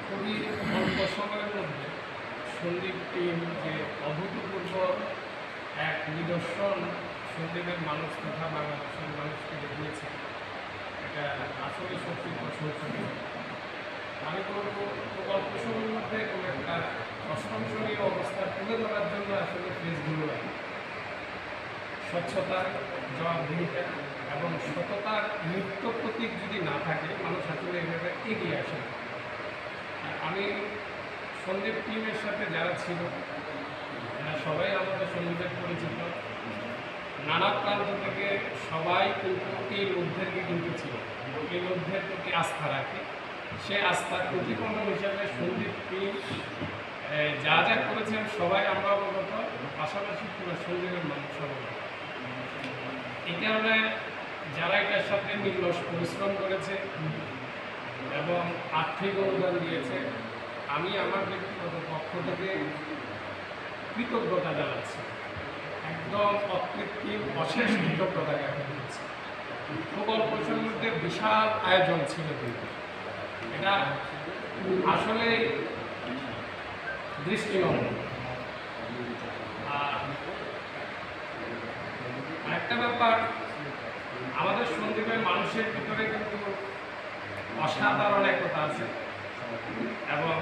খুবই অল্প সময়ের মধ্যে সন্দীপ টিম যে অভূতপূর্ব এক নিদর্শন সন্দীপের মানুষ তথা বাংলাদেশের মানুষকে দেখিয়েছে, এটা আসলে সত্যি প্রশংসনীয়। আমি বলব খুব অল্প সময়ের মধ্যে কোনো একটা প্রশংসনীয় অবস্থা তুলে ধরার জন্য আসলে ফেসগুলো লাগে। স্বচ্ছতা, জবাবদিহিতা এবং সততার নৃত্য প্রতীক যদি না থাকে, মানুষ আসলে এভাবে এগিয়ে আসে না। আমি সন্দীপ টিমের সাথে যারা ছিল, এরা সবাই আমাদের সন্দীপের পরিচিত। নানা প্রান্ত থেকে সবাই কিন্তু এই লব্ধেরকে কিন্তু ছিল, এই লব্ধের প্রতি আস্থা রাখে। সে আস্থার প্রতিফলন হিসাবে সন্দীপ টিম যা যা করেছেন সবাই আমরা অবগত, পাশাপাশি পুরো সন্দীপের মানুষ অবগত। এই কারণে যারা এটার সাথে নির্লস পরিশ্রম করেছে এবং আর্থিক অনুদান দিয়েছে, আমি আমার ব্যক্তিগত পক্ষ থেকে কৃতজ্ঞতা জানাচ্ছি। একদম অকৃত্রিম অশেষ কৃতজ্ঞতা জ্ঞাপন করছি। খুব অল্প সময়ের মধ্যে বিশাল আয়োজন ছিল, কিন্তু এটা আসলে দৃষ্টিনন্দন। আরেকটা ব্যাপার, আমাদের সন্দীপের মানুষের ভিতরে কিন্তু অসাধারণ একতা আছে এবং